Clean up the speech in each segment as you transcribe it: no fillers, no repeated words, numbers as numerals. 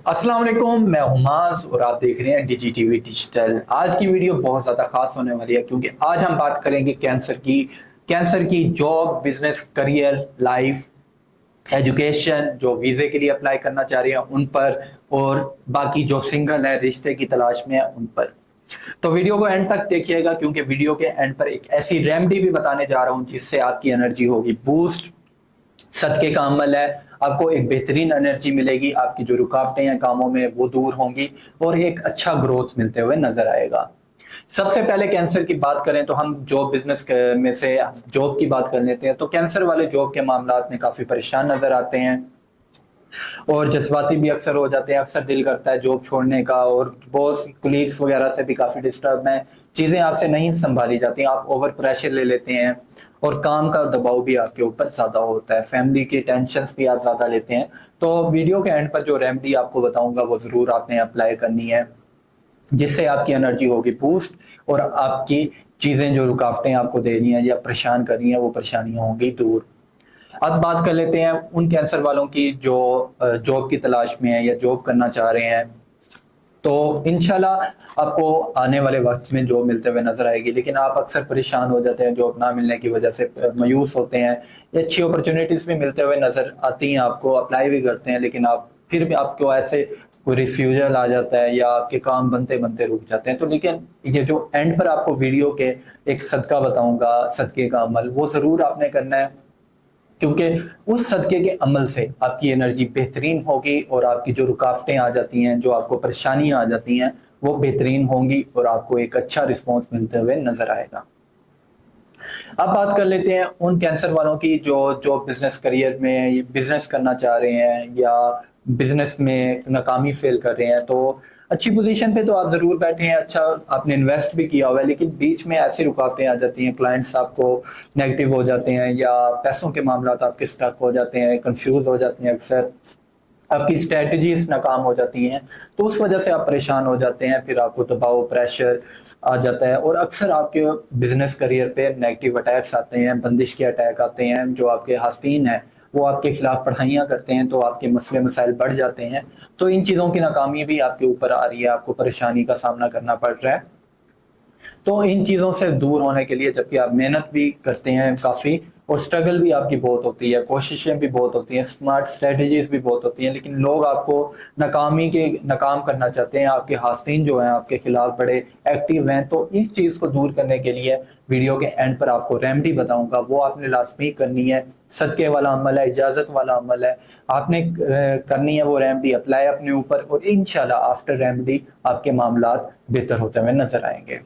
अस्सलाम वालेकुम, मैं हुमास और आप देख रहे हैं डिजी टीवी डिजिटल। आज की वीडियो बहुत ज़्यादा खास होने वाली है क्योंकि आज हम बात करेंगे कैंसर की job, business, career, life, education, जो वीज़े के लिए अप्लाई करना चाह रहे हैं उन पर, और बाकी जो सिंगल है, रिश्ते की तलाश में है, उन पर। तो वीडियो को एंड तक देखिएगा क्योंकि वीडियो के एंड पर एक ऐसी रेमेडी भी बताने जा रहा हूं जिससे आपकी एनर्जी होगी बूस्ट। सदके का अमल है, आपको एक बेहतरीन एनर्जी मिलेगी, आपकी जो रुकावटें हैं कामों में वो दूर होंगी और एक अच्छा ग्रोथ मिलते हुए नजर आएगा। सबसे पहले कैंसर की बात करें तो हम जॉब बिजनेस में से जॉब की बात कर लेते हैं। तो कैंसर वाले जॉब के मामलात में काफी परेशान नजर आते हैं और जज्बाती भी अक्सर हो जाते हैं। अक्सर दिल करता है जॉब छोड़ने का और बॉस कुलीग्स वगैरह से भी काफी डिस्टर्ब हैं, चीजें आपसे नहीं संभाली जाती, आप ओवर प्रेशर ले लेते हैं और काम का दबाव भी आपके ऊपर ज्यादा होता है, फैमिली की टेंशन भी आप ज्यादा लेते हैं। तो वीडियो के एंड पर जो रेमेडी आपको बताऊंगा वो जरूर आपने अप्लाई करनी है, जिससे आपकी एनर्जी होगी बूस्ट और आपकी चीजें जो रुकावटें आपको दे रही हैं या परेशान कर रही हैं वो परेशानियां होंगी दूर। अब बात कर लेते हैं उन कैंसर वालों की जो जॉब की तलाश में है या जॉब करना चाह रहे हैं। तो इंशाल्लाह आपको आने वाले वक्त में जॉब मिलते हुए नजर आएगी, लेकिन आप अक्सर परेशान हो जाते हैं जॉब ना मिलने की वजह से, मायूस होते हैं। ये अच्छी अपॉर्चुनिटीज भी मिलते हुए नजर आती हैं, आपको अप्लाई भी करते हैं, लेकिन आप फिर भी आपको ऐसे कोई रिफ्यूजल आ जाता है या आपके काम बनते बनते रुक जाते हैं। तो लेकिन ये जो एंड पर आपको वीडियो के एक सदका बताऊंगा, सदके का अमल, वो जरूर आपने करना है क्योंकि उस सदके के अमल से आपकी एनर्जी बेहतरीन होगी और आपकी जो रुकावटें आ जाती हैं, जो आपको परेशानियां आ जाती हैं, वो बेहतरीन होंगी और आपको एक अच्छा रिस्पॉन्स मिलते हुए नजर आएगा। अब बात कर लेते हैं उन कैंसर वालों की जो बिजनेस करियर में बिजनेस करना चाह रहे हैं या बिजनेस में नाकामी फेल कर रहे हैं। तो अच्छी पोजीशन पे तो आप जरूर बैठे हैं, अच्छा आपने इन्वेस्ट भी किया हुआ है, लेकिन बीच में ऐसी रुकावटें आ जाती हैं, क्लाइंट्स आपको नेगेटिव हो जाते हैं या पैसों के मामला आपके स्टक हो जाते हैं, कंफ्यूज हो जाते हैं, अक्सर आपकी स्ट्रेटजीज नाकाम हो जाती हैं। तो उस वजह से आप परेशान हो जाते हैं, फिर आपको दबाव, प्रेशर आ जाता है और अक्सर आपके बिजनेस करियर पे नेगेटिव अटैक्स आते हैं, बंदिश के अटैक आते हैं। जो आपके हास्तीन है वो आपके खिलाफ पढ़ाइयाँ करते हैं, तो आपके मसले मसाइल बढ़ जाते हैं। तो इन चीज़ों की नाकामी भी आपके ऊपर आ रही है, आपको परेशानी का सामना करना पड़ रहा है। तो इन चीजों से दूर होने के लिए, जबकि आप मेहनत भी करते हैं काफी और स्ट्रगल भी आपकी बहुत होती है, कोशिशें भी बहुत होती हैं, स्मार्ट स्ट्रेटजीज भी बहुत होती हैं, लेकिन लोग आपको नाकाम करना चाहते हैं, आपके हास्तीन जो हैं आपके खिलाफ बड़े एक्टिव हैं। तो इस चीज को दूर करने के लिए वीडियो के एंड पर आपको रेमेडी बताऊंगा, वो आपने लाजमी करनी है। सदके वाला अमल है, इजाजत वाला अमल है, आपने करनी है वो रेमेडी अप्लाई अपने ऊपर और इंशाल्लाह आफ्टर रेमेडी आपके मामलात बेहतर होते हुए नजर आएंगे।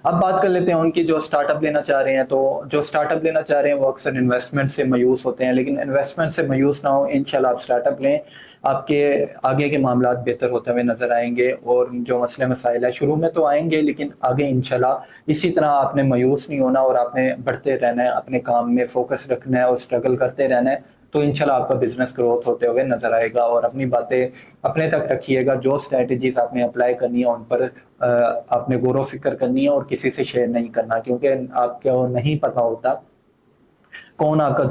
अब बात कर लेते हैं उनकी जो स्टार्टअप लेना चाह रहे हैं। तो जो स्टार्टअप लेना चाह रहे हैं वो अक्सर इन्वेस्टमेंट से मायूस होते हैं, लेकिन इन्वेस्टमेंट से मायूस ना हो, इंशाल्लाह आप स्टार्टअप लें, आपके आगे के मामलात बेहतर होते हुए नजर आएंगे। और जो मसले मसाइल है शुरू में तो आएंगे, लेकिन आगे इंशाल्लाह इसी तरह आपने मायूस नहीं होना और आपने बढ़ते रहना है, अपने काम में फोकस रखना है और स्ट्रगल करते रहना है। तो इंशाल्लाह आपका बिजनेस ग्रोथ होते हुए नजर आएगा। और अपनी बातें अपने तक रखिएगा, जो स्ट्रेटजीज आपने अप्लाई करनी है उन पर आपने गौर व फिक्र करनी है और किसी से शेयर नहीं करना, क्योंकि आपको नहीं पता होता कौन आपका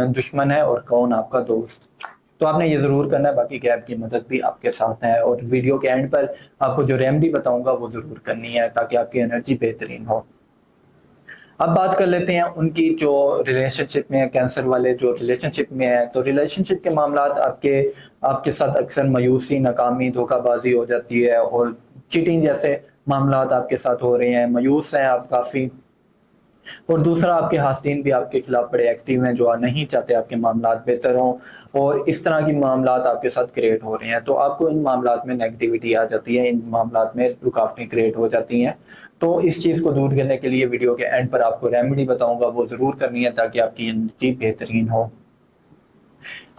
दुश्मन है और कौन आपका दोस्त। तो आपने ये जरूर करना है, बाकी गैप की मदद भी आपके साथ है। और वीडियो के एंड पर आपको जो रेमेडी बताऊंगा वो जरूर करनी है ताकि आपकी एनर्जी बेहतरीन हो। अब बात कर लेते हैं उनकी जो रिलेशनशिप में है, कैंसर वाले जो रिलेशनशिप में है। तो रिलेशनशिप के मामलात आपके आपके साथ अक्सर मायूसी, नाकामी, धोखाबाजी हो जाती है और चीटिंग जैसे मामलात आपके साथ हो रहे हैं, मायूस हैं आप काफी। और दूसरा, आपके हास्तीन भी आपके खिलाफ बड़े एक्टिव हैं, जो नहीं चाहते आपके मामलात बेहतर हों और इस तरह की मामलात आपके साथ क्रिएट हो रहे हैं। तो आपको इन मामलात में नेगेटिविटी आ जाती है, इन मामलात में रुकावटें क्रिएट हो जाती हैं। तो इस चीज़ को दूर करने के लिए वीडियो के एंड पर आपको रेमेडी बताऊंगा, वो ज़रूर करनी है ताकि आपकी एनर्जी बेहतरीन हो।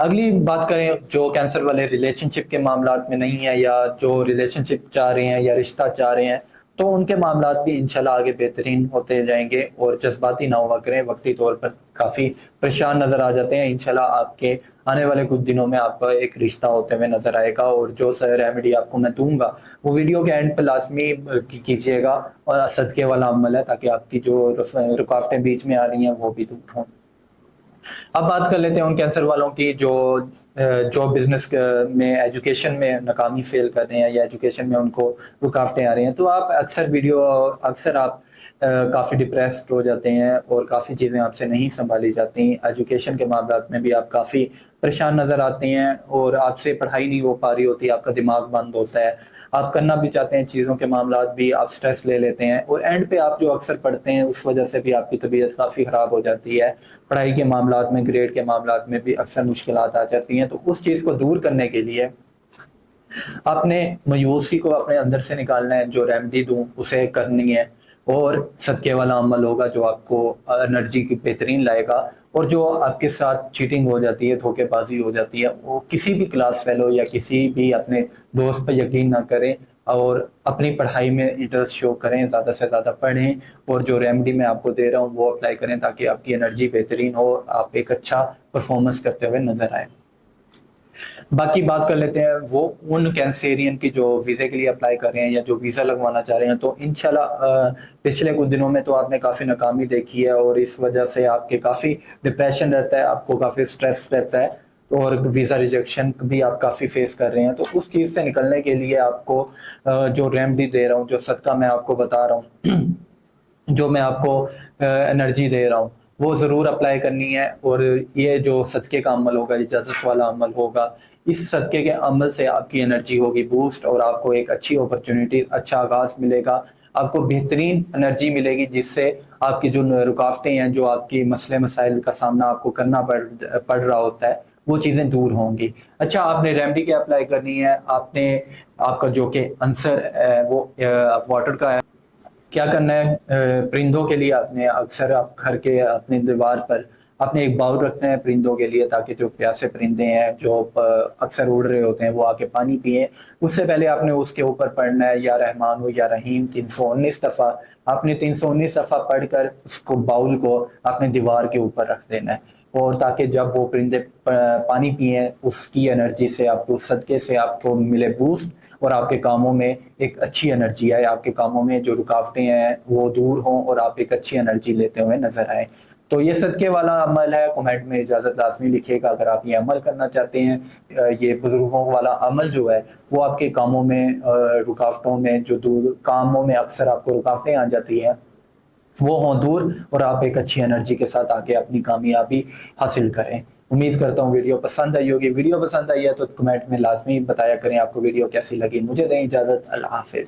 अगली बात करें जो कैंसर वाले रिलेशनशिप के मामलात में नहीं है या जो रिलेशनशिप चाह रहे हैं या रिश्ता चाह रहे हैं, तो उनके मामलात भी इंशाल्लाह आगे बेहतरीन होते जाएंगे। और जज्बाती ना हुआ करें, वक्ती तौर पर काफ़ी परेशान नज़र आ जाते हैं, इंशाल्लाह आपके आने वाले कुछ दिनों में आपका एक रिश्ता होते हुए नजर आएगा। और जो रेमेडी आपको मैं दूंगा वो वीडियो के एंड पर लाजमी कीजिएगा, और सदके वाला अमल है ताकि आपकी जो रुकावटें बीच में आ रही हैं वो भी दूर हों। अब बात कर लेते हैं उन कैंसर वालों की जो बिजनेस में एजुकेशन में नाकामी फेल कर रहे हैं या एजुकेशन में उनको रुकावटें आ रही हैं। तो आप अक्सर आप काफ़ी डिप्रेस्ड हो जाते हैं और काफ़ी चीज़ें आपसे नहीं संभाली जाती। एजुकेशन के मामला में भी आप काफ़ी परेशान नज़र आते हैं और आपसे पढ़ाई नहीं हो पा रही होती, आपका दिमाग बंद होता है, आप करना भी चाहते हैं चीज़ों के मामला भी, आप स्ट्रेस ले लेते हैं और एंड पे आप जो अक्सर पढ़ते हैं उस वजह से भी आपकी तबीयत काफ़ी ख़राब हो जाती है। पढ़ाई के मामलात में, ग्रेड के मामलात में भी अक्सर मुश्किलात आ जाती हैं। तो उस चीज़ को दूर करने के लिए आपने मायूसी को अपने अंदर से निकालना है, जो रेमेडी दूं उसे करनी है और सदके वाला अमल होगा जो आपको एनर्जी की बेहतरीन लाएगा। और जो आपके साथ चीटिंग हो जाती है, धोखेबाजी हो जाती है, वो किसी भी क्लास फेलो या किसी भी अपने दोस्त पर यकीन ना करें और अपनी पढ़ाई में इंटरेस्ट शो करें, ज़्यादा से ज़्यादा पढ़ें और जो रेमेडी मैं आपको दे रहा हूँ वो अप्लाई करें ताकि आपकी एनर्जी बेहतरीन हो, आप एक अच्छा परफॉर्मेंस करते हुए नजर आए। बाकी बात कर लेते हैं वो उन कैंसेरियन की जो वीज़े के लिए अप्लाई कर रहे हैं या जो वीज़ा लगवाना चाह रहे हैं। तो इंशाल्लाह पिछले कुछ दिनों में तो आपने काफ़ी नाकामी देखी है और इस वजह से आपके काफ़ी डिप्रेशन रहता है, आपको काफ़ी स्ट्रेस रहता है और वीज़ा रिजेक्शन भी आप काफ़ी फेस कर रहे हैं। तो उस चीज़ से निकलने के लिए आपको जो रेमेडी दे रहा हूँ, जो सदका मैं आपको बता रहा हूँ जो मैं आपको एनर्जी दे रहा हूँ वो ज़रूर अप्लाई करनी है। और ये जो सदक़े का अमल होगा, इजाज़त वाला अमल होगा, इस सदक़े के अमल से आपकी एनर्जी होगी बूस्ट और आपको एक अच्छी अपॉर्चुनिटी, अच्छा आगाज़ मिलेगा, आपको बेहतरीन एनर्जी मिलेगी जिससे आपकी जो रुकावटें हैं, जो आपकी मसले मसाइल का सामना आपको करना पड़ रहा होता है, वो चीज़ें दूर होंगी। अच्छा, आपने रेमेडी क्या अप्लाई करनी है, आपने आपका जो कि आंसर वो वाटर का है, क्या करना है परिंदों के लिए आपने अक्सर आप घर के अपने दीवार पर आपने एक बाउल रखना है परिंदों के लिए, ताकि जो प्यासे परिंदे हैं जो अक्सर उड़ रहे होते हैं वो आके पानी पिए। उससे पहले आपने उसके ऊपर पढ़ना है या रहमान हो या रहीम 319 दफ़ा। आपने 319 दफ़ा पढ़कर उसको बाउल को अपने दीवार के ऊपर रख देना है और ताकि जब वो परिंदे पानी पिए उसकी एनर्जी से, आपको उस सदके से आपको मिले बूस्ट और आपके कामों में एक अच्छी एनर्जी आए, आपके कामों में जो रुकावटें हैं वो दूर हों और आप एक अच्छी एनर्जी लेते हुए नजर आए। तो ये सदके वाला अमल है। कमेंट में इजाज़त लाजमी लिखिएगा अगर आप ये अमल करना चाहते हैं। ये बुजुर्गों वाला अमल जो है वो आपके कामों में, रुकावटों में, जो दूर कामों में अक्सर आपको रुकावटें आ जाती हैं वो हों दूर और आप एक अच्छी एनर्जी के साथ आके अपनी कामयाबी हासिल करें। उम्मीद करता हूँ वीडियो पसंद आई होगी। वीडियो पसंद आई है तो कमेंट में लाजमी बताया करें आपको वीडियो कैसी लगी। मुझे दें इजाज़त, अल्लाह हाफिज़।